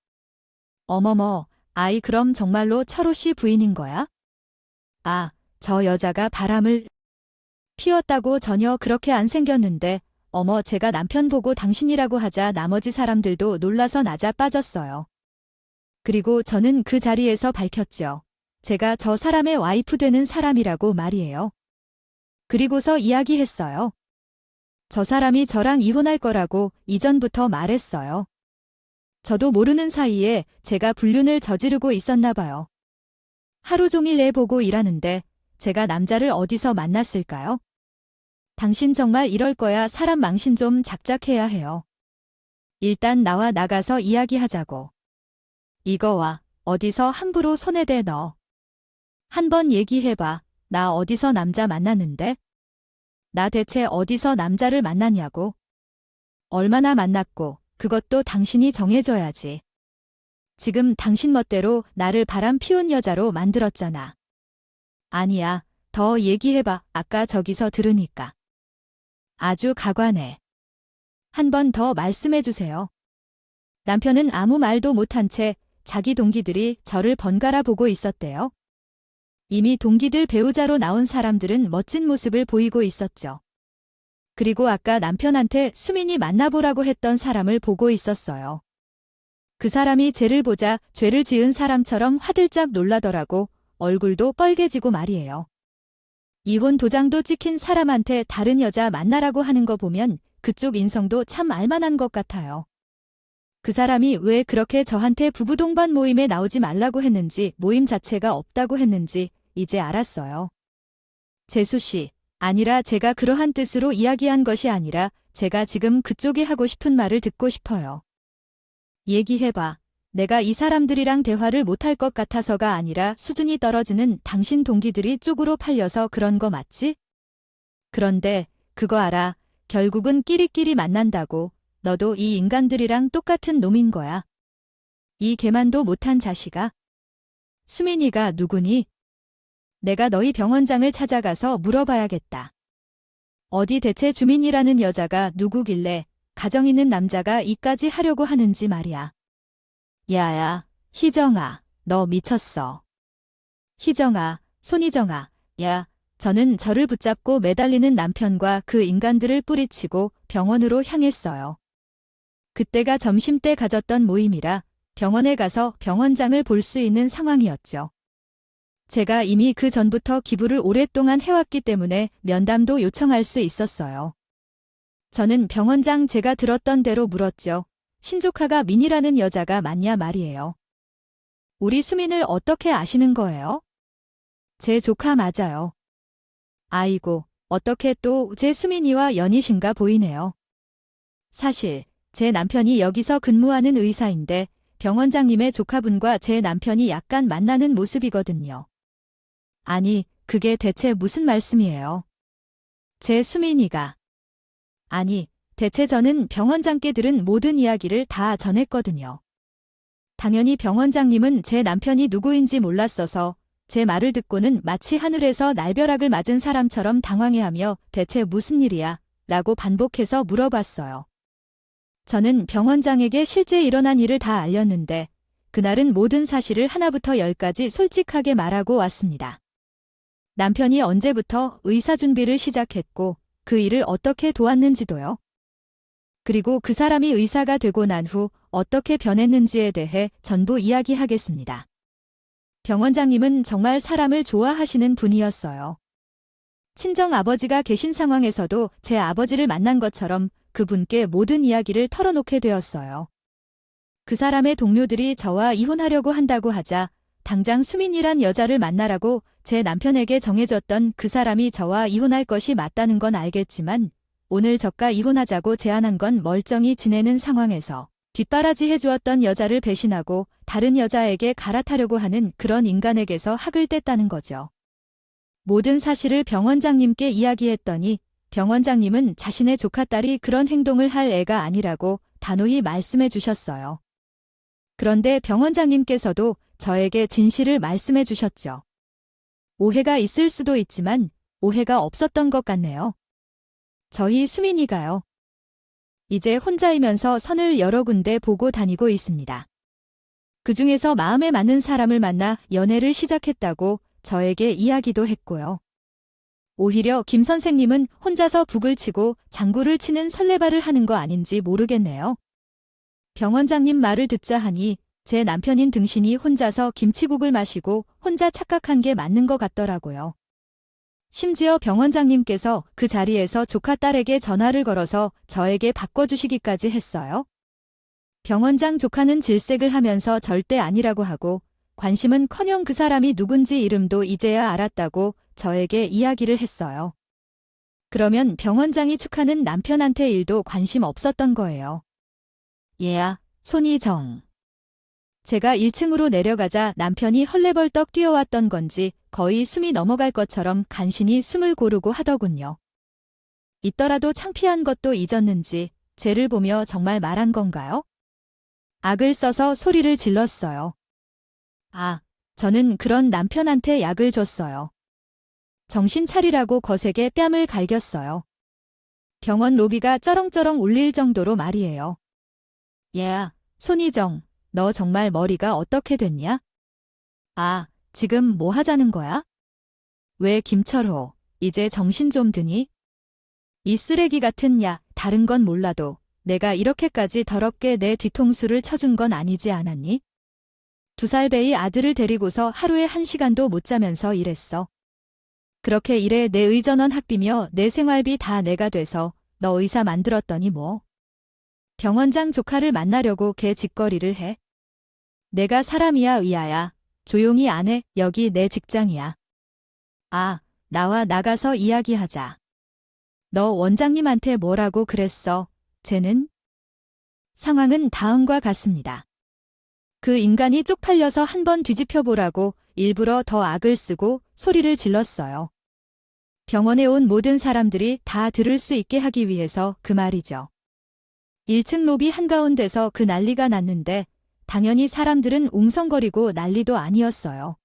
어머머, 아이 그럼 정말로 철호 씨 부인인 거야? 아, 저 여자가 바람을 피웠다고 전혀 그렇게 안 생겼는데 어머 제가 남편 보고 당신이라고 하자 나머지 사람들도 놀라서 나자 빠졌어요. 그리고 저는 그 자리에서 밝혔죠. 제가 저 사람의 와이프 되는 사람이라고 말이에요. 그리고서 이야기했어요. 저 사람이 저랑 이혼할 거라고 이전부터 말했어요. 저도 모르는 사이에 제가 불륜을 저지르고 있었나 봐요. 하루 종일 애 보고 일하는데 제가 남자를 어디서 만났을까요? 당신 정말 이럴 거야 사람 망신 좀 작작해야 해요. 일단 나와 나가서 이야기하자고. 이거와 어디서 함부로 손에 대 너. 한번 얘기해봐. 나 어디서 남자 만났는데? 나 대체 어디서 남자를 만났냐고? 얼마나 만났고 그것도 당신이 정해줘야지. 지금 당신 멋대로 나를 바람 피운 여자로 만들었잖아. 아니야. 더 얘기해봐. 아까 저기서 들으니까. 아주 가관해. 한 번 더 말씀해주세요. 남편은 아무 말도 못한 채 자기 동기들이 저를 번갈아 보고 있었대요. 이미 동기들 배우자로 나온 사람들은 멋진 모습을 보이고 있었죠. 그리고 아까 남편한테 수민이 만나보라고 했던 사람을 보고 있었어요. 그 사람이 쟤를 보자 죄를 지은 사람처럼 화들짝 놀라더라고. 얼굴도 뻘개지고 말이에요. 이혼 도장도 찍힌 사람한테 다른 여자 만나라고 하는 거 보면 그쪽 인성도 참 알만한 것 같아요. 그 사람이 왜 그렇게 저한테 부부 동반 모임에 나오지 말라고 했는지 모임 자체가 없다고 했는지 이제 알았어요. 재수 씨, 아니라 제가 그러한 뜻으로 이야기한 것이 아니라 제가 지금 그쪽이 하고 싶은 말을 듣고 싶어요. 얘기해봐. 내가 이 사람들이랑 대화를 못할 것 같아서가 아니라 수준이 떨어지는 당신 동기들이 쪽으로 팔려서 그런 거 맞지? 그런데 그거 알아. 결국은 끼리끼리 만난다고. 너도 이 인간들이랑 똑같은 놈인 거야. 이 개만도 못한 자식아. 수민이가 누구니? 내가 너희 병원장을 찾아가서 물어봐야겠다. 어디 대체 주민이라는 여자가 누구길래 가정 있는 남자가 이까지 하려고 하는지 말이야. 야야, 희정아, 너 미쳤어. 희정아, 손희정아, 야, 저는 저를 붙잡고 매달리는 남편과 그 인간들을 뿌리치고 병원으로 향했어요. 그때가 점심때 가졌던 모임이라 병원에 가서 병원장을 볼 수 있는 상황이었죠. 제가 이미 그 전부터 기부를 오랫동안 해왔기 때문에 면담도 요청할 수 있었어요. 저는 병원장 제가 들었던 대로 물었죠. 신조카가 민이라는 여자가 맞냐 말이에요. 우리 수민을 어떻게 아시는 거예요? 제 조카 맞아요. 아이고, 어떻게 또 제 수민이와 연이신가 보이네요. 사실 제 남편이 여기서 근무하는 의사인데 병원장님의 조카분과 제 남편이 약간 만나는 모습이거든요. 아니, 그게 대체 무슨 말씀이에요? 제 수민이가. 아니, 대체 저는 병원장께 들은 모든 이야기를 다 전했거든요. 당연히 병원장님은 제 남편이 누구인지 몰랐어서 제 말을 듣고는 마치 하늘에서 날벼락을 맞은 사람처럼 당황해하며 대체 무슨 일이야? 라고 반복해서 물어봤어요. 저는 병원장에게 실제 일어난 일을 다 알렸는데 그날은 모든 사실을 하나부터 열까지 솔직하게 말하고 왔습니다. 남편이 언제부터 의사 준비를 시작했고 그 일을 어떻게 도왔는지도요. 그리고 그 사람이 의사가 되고 난 후 어떻게 변했는지에 대해 전부 이야기하겠습니다. 병원장님은 정말 사람을 좋아하시는 분이었어요. 친정 아버지가 계신 상황에서도 제 아버지를 만난 것처럼 그분께 모든 이야기를 털어놓게 되었어요. 그 사람의 동료들이 저와 이혼하려고 한다고 하자 당장 수민이란 여자를 만나라고 제 남편에게 정해졌던 그 사람이 저와 이혼할 것이 맞다는 건 알겠지만 오늘 저가 이혼하자고 제안한 건 멀쩡히 지내는 상황에서 뒷바라지 해주었던 여자를 배신하고 다른 여자에게 갈아타려고 하는 그런 인간에게서 학을 뗐다는 거죠. 모든 사실을 병원장님께 이야기했더니 병원장님은 자신의 조카딸이 그런 행동을 할 애가 아니라고 단호히 말씀해 주셨어요. 그런데 병원장님께서도 저에게 진실을 말씀해 주셨죠. 오해가 있을 수도 있지만 오해가 없었던 것 같네요. 저희 수민이가요. 이제 혼자이면서 선을 여러 군데 보고 다니고 있습니다. 그중에서 마음에 맞는 사람을 만나 연애를 시작했다고 저에게 이야기도 했고요. 오히려 김 선생님은 혼자서 북을 치고 장구를 치는 설레발을 하는 거 아닌지 모르겠네요. 병원장님 말을 듣자 하니 제 남편인 등신이 혼자서 김치국을 마시고 혼자 착각한 게 맞는 것 같더라고요. 심지어 병원장님께서 그 자리에서 조카 딸에게 전화를 걸어서 저에게 바꿔주시기까지 했어요. 병원장 조카는 질색을 하면서 절대 아니라고 하고 관심은커녕 그 사람이 누군지 이름도 이제야 알았다고 저에게 이야기를 했어요. 그러면 병원장이 축하는 남편한테 일도 관심 없었던 거예요. 얘야, 손희정. 제가 1층으로 내려가자 남편이 헐레벌떡 뛰어왔던 건지 거의 숨이 넘어갈 것처럼 간신히 숨을 고르고 하더군요. 있더라도 창피한 것도 잊었는지 쟤를 보며 정말 말한 건가요? 악을 써서 소리를 질렀어요. 아, 저는 그런 남편한테 약을 줬어요. 정신 차리라고 거세게 뺨을 갈겼어요. 병원 로비가 쩌렁쩌렁 울릴 정도로 말이에요. 얘야, 손희정, 너 정말 머리가 어떻게 됐냐? 아, 지금 뭐 하자는 거야? 왜 김철호, 이제 정신 좀 드니? 이 쓰레기 같은 야, 다른 건 몰라도 내가 이렇게까지 더럽게 내 뒤통수를 쳐준 건 아니지 않았니? 2살 배의 아들을 데리고서 하루에 1시간도 못 자면서 일했어. 그렇게 일해 내 의전원 학비며 내 생활비 다 내가 돼서 너 의사 만들었더니 뭐. 병원장 조카를 만나려고 개 짓거리를 해. 내가 사람이야 의아야. 조용히 안 해. 여기 내 직장이야. 아, 나와 나가서 이야기하자. 너 원장님한테 뭐라고 그랬어? 쟤는? 상황은 다음과 같습니다. 그 인간이 쪽팔려서 한번 뒤집혀보라고 일부러 더 악을 쓰고 소리를 질렀어요. 병원에 온 모든 사람들이 다 들을 수 있게 하기 위해서 그 말이죠. 1층 로비 한가운데서 그 난리가 났는데 당연히 사람들은 웅성거리고 난리도 아니었어요.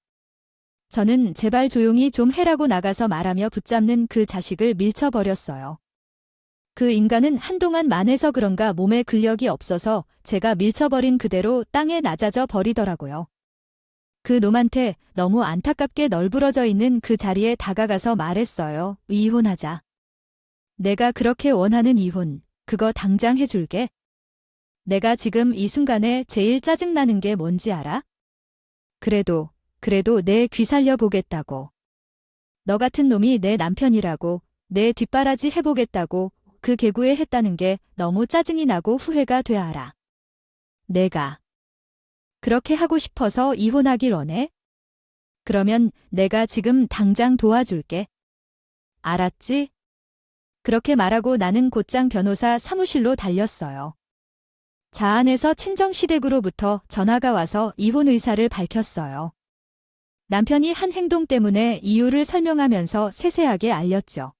저는 제발 조용히 좀 해라고 나가서 말하며 붙잡는 그 자식을 밀쳐버렸어요. 그 인간은 한동안 만해서 그런가 몸에 근력이 없어서 제가 밀쳐버린 그대로 땅에 낮아져 버리더라고요. 그 놈한테 너무 안타깝게 널브러져 있는 그 자리에 다가가서 말했어요. 이혼하자. 내가 그렇게 원하는 이혼, 그거 당장 해줄게. 내가 지금 이 순간에 제일 짜증나는 게 뭔지 알아? 그래도 내 귀 살려보겠다고. 너 같은 놈이 내 남편이라고, 내 뒷바라지 해보겠다고 그 개구에 했다는 게 너무 짜증이 나고 후회가 돼 알아. 내가 그렇게 하고 싶어서 이혼하길 원해? 그러면 내가 지금 당장 도와줄게. 알았지? 그렇게 말하고 나는 곧장 변호사 사무실로 달렸어요. 자안에서 친정시댁으로부터 전화가 와서 이혼 의사를 밝혔어요. 남편이 한 행동 때문에 이유를 설명하면서 세세하게 알렸죠.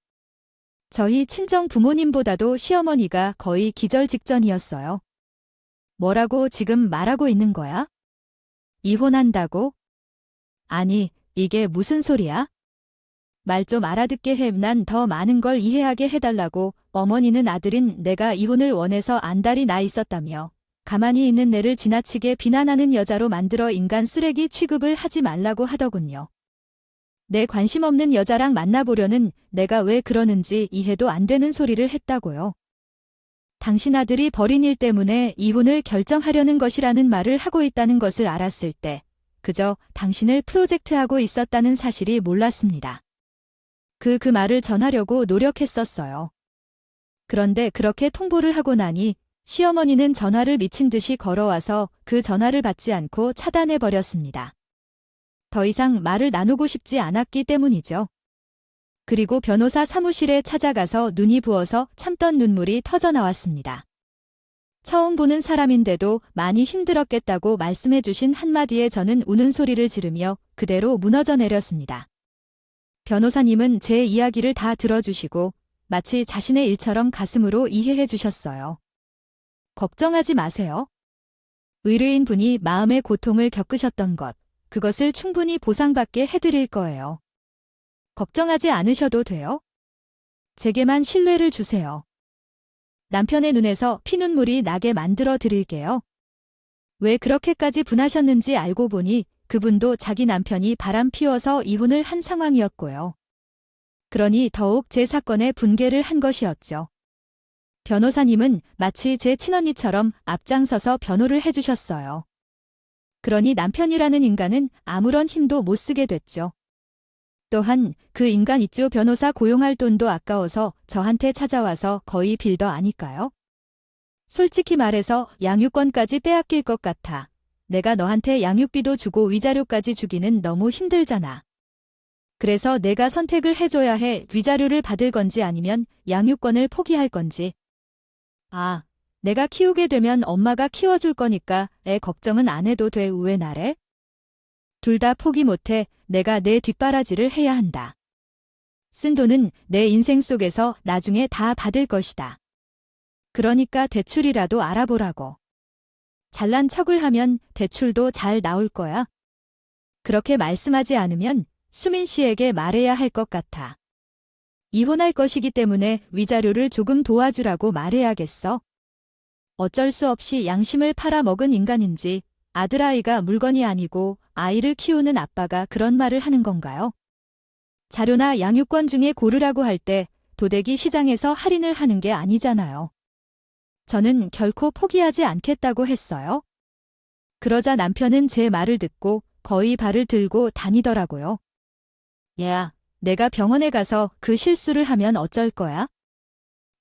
저희 친정 부모님보다도 시어머니가 거의 기절 직전이었어요. 뭐라고 지금 말하고 있는 거야? 이혼한다고? 아니, 이게 무슨 소리야? 말 좀 알아듣게 해. 난 더 많은 걸 이해하게 해달라고. 어머니는 아들인 내가 이혼을 원해서 안달이 나 있었다며 가만히 있는 내를 지나치게 비난하는 여자로 만들어 인간 쓰레기 취급을 하지 말라고 하더군요. 내 관심 없는 여자랑 만나보려는 내가 왜 그러는지 이해도 안 되는 소리를 했다고요. 당신 아들이 벌인 일 때문에 이혼을 결정하려는 것이라는 말을 하고 있다는 것을 알았을 때 그저 당신을 프로젝트하고 있었다는 사실이 몰랐습니다. 그 말을 전하려고 노력했었어요. 그런데 그렇게 통보를 하고 나니 시어머니는 전화를 미친 듯이 걸어와서 그 전화를 받지 않고 차단해버렸습니다. 더 이상 말을 나누고 싶지 않았기 때문이죠. 그리고 변호사 사무실에 찾아가서 눈이 부어서 참던 눈물이 터져나왔습니다. 처음 보는 사람인데도 많이 힘들었겠다고 말씀해 주신 한마디에 저는 우는 소리를 지르며 그대로 무너져 내렸습니다. 변호사님은 제 이야기를 다 들어주시고 마치 자신의 일처럼 가슴으로 이해해 주셨어요. 걱정하지 마세요. 의뢰인 분이 마음의 고통을 겪으셨던 것, 그것을 충분히 보상받게 해드릴 거예요. 걱정하지 않으셔도 돼요. 제게만 신뢰를 주세요. 남편의 눈에서 피눈물이 나게 만들어 드릴게요. 왜 그렇게까지 분하셨는지 알고 보니 그분도 자기 남편이 바람 피워서 이혼을 한 상황이었고요. 그러니 더욱 제 사건에 분개를 한 것이었죠. 변호사님은 마치 제 친언니처럼 앞장서서 변호를 해주셨어요. 그러니 남편이라는 인간은 아무런 힘도 못 쓰게 됐죠. 또한 그 인간 있죠. 변호사 고용할 돈도 아까워서 저한테 찾아와서 거의 빌더 아닐까요? 솔직히 말해서 양육권까지 빼앗길 것 같아. 내가 너한테 양육비도 주고 위자료까지 주기는 너무 힘들잖아. 그래서 내가 선택을 해줘야 해. 위자료를 받을 건지 아니면 양육권을 포기할 건지. 아, 내가 키우게 되면 엄마가 키워줄 거니까 애 걱정은 안 해도 돼. 왜 나래? 둘 다 포기 못해. 내가 내 뒷바라지를 해야 한다. 쓴 돈은 내 인생 속에서 나중에 다 받을 것이다. 그러니까 대출이라도 알아보라고. 잘난 척을 하면 대출도 잘 나올 거야. 그렇게 말씀하지 않으면 수민 씨에게 말해야 할 것 같아. 이혼할 것이기 때문에 위자료를 조금 도와주라고 말해야겠어. 어쩔 수 없이 양심을 팔아먹은 인간인지 아들아이가 물건이 아니고 아이를 키우는 아빠가 그런 말을 하는 건가요? 자료나 양육권 중에 고르라고 할 때 도대기 시장에서 할인을 하는 게 아니잖아요. 저는 결코 포기하지 않겠다고 했어요. 그러자 남편은 제 말을 듣고 거의 발을 들고 다니더라고요. 얘야, 내가 병원에 가서 그 실수를 하면 어쩔 거야?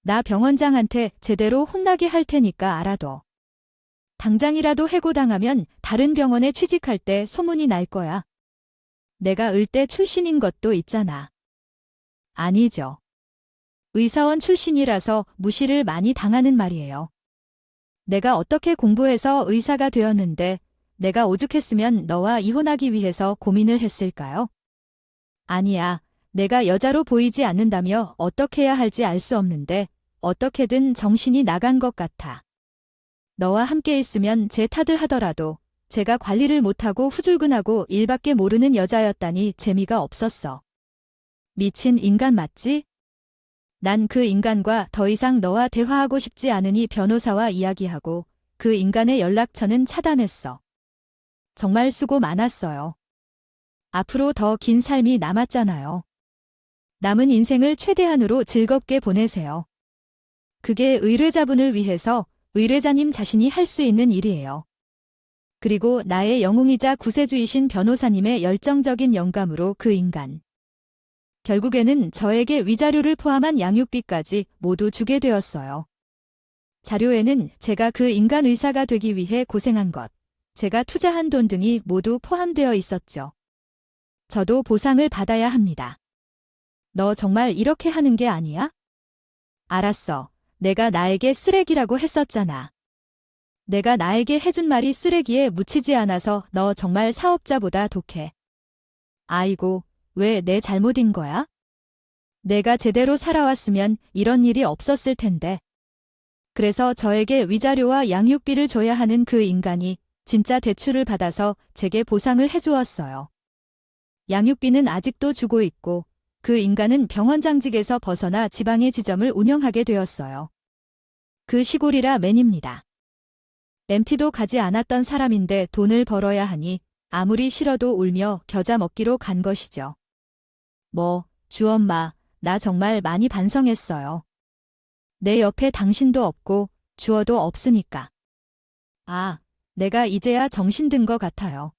나 병원장한테 제대로 혼나게 할 테니까 알아둬. 당장이라도 해고당하면 다른 병원에 취직할 때 소문이 날 거야. 내가 의대 출신인 것도 있잖아. 아니죠. 의사원 출신이라서 무시를 많이 당하는 말이에요. 내가 어떻게 공부해서 의사가 되었는데 내가 오죽했으면 너와 이혼하기 위해서 고민을 했을까요? 아니야. 내가 여자로 보이지 않는다며 어떻게 해야 할지 알 수 없는데 어떻게든 정신이 나간 것 같아. 너와 함께 있으면 제 탓을 하더라도 제가 관리를 못하고 후줄근하고 일밖에 모르는 여자였다니 재미가 없었어. 미친 인간 맞지? 난 그 인간과 더 이상 너와 대화하고 싶지 않으니 변호사와 이야기하고 그 인간의 연락처는 차단했어. 정말 수고 많았어요. 앞으로 더 긴 삶이 남았잖아요. 남은 인생을 최대한으로 즐겁게 보내세요. 그게 의뢰자분을 위해서 의뢰자님 자신이 할 수 있는 일이에요. 그리고 나의 영웅이자 구세주이신 변호사님의 열정적인 영감으로 그 인간. 결국에는 저에게 위자료를 포함한 양육비까지 모두 주게 되었어요. 자료에는 제가 그 인간 의사가 되기 위해 고생한 것, 제가 투자한 돈 등이 모두 포함되어 있었죠. 저도 보상을 받아야 합니다. 너 정말 이렇게 하는 게 아니야? 알았어. 내가 나에게 쓰레기라고 했었잖아. 내가 나에게 해준 말이 쓰레기에 묻히지 않아서 너 정말 사업자보다 독해. 아이고, 왜 내 잘못인 거야? 내가 제대로 살아왔으면 이런 일이 없었을 텐데. 그래서 저에게 위자료와 양육비를 줘야 하는 그 인간이 진짜 대출을 받아서 제게 보상을 해주었어요. 양육비는 아직도 주고 있고 그 인간은 병원장직에서 벗어나 지방의 지점을 운영하게 되었어요. 그 시골이라 맨입니다. MT도 가지 않았던 사람인데 돈을 벌어야 하니 아무리 싫어도 울며 겨자 먹기로 간 것이죠. 주엄마, 나 정말 많이 반성했어요. 내 옆에 당신도 없고 주어도 없으니까. 아, 내가 이제야 정신 든 것 같아요.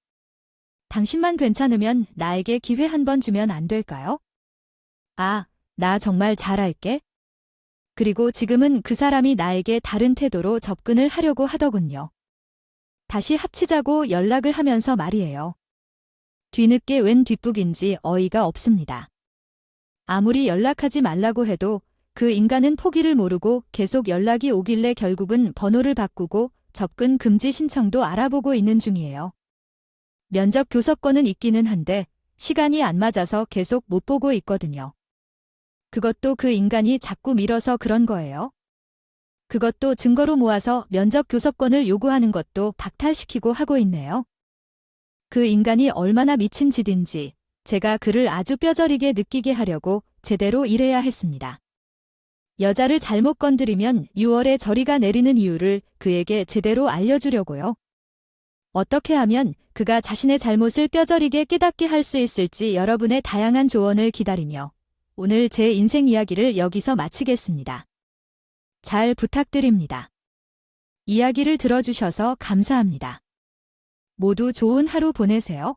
당신만 괜찮으면 나에게 기회 한 번 주면 안 될까요? 아, 나 정말 잘할게. 그리고 지금은 그 사람이 나에게 다른 태도로 접근을 하려고 하더군요. 다시 합치자고 연락을 하면서 말이에요. 뒤늦게 웬 뒷북인지 어이가 없습니다. 아무리 연락하지 말라고 해도 그 인간은 포기를 모르고 계속 연락이 오길래 결국은 번호를 바꾸고 접근 금지 신청도 알아보고 있는 중이에요. 면접 교섭권은 있기는 한데 시간이 안 맞아서 계속 못 보고 있거든요. 그것도 그 인간이 자꾸 밀어서 그런 거예요. 그것도 증거로 모아서 면접 교섭권을 요구하는 것도 박탈시키고 하고 있네요. 그 인간이 얼마나 미친 짓인지 제가 그를 아주 뼈저리게 느끼게 하려고 제대로 일해야 했습니다. 여자를 잘못 건드리면 6월에 저리가 내리는 이유를 그에게 제대로 알려주려고요. 어떻게 하면 그가 자신의 잘못을 뼈저리게 깨닫게 할 수 있을지 여러분의 다양한 조언을 기다리며 오늘 제 인생 이야기를 여기서 마치겠습니다. 잘 부탁드립니다. 이야기를 들어주셔서 감사합니다. 모두 좋은 하루 보내세요.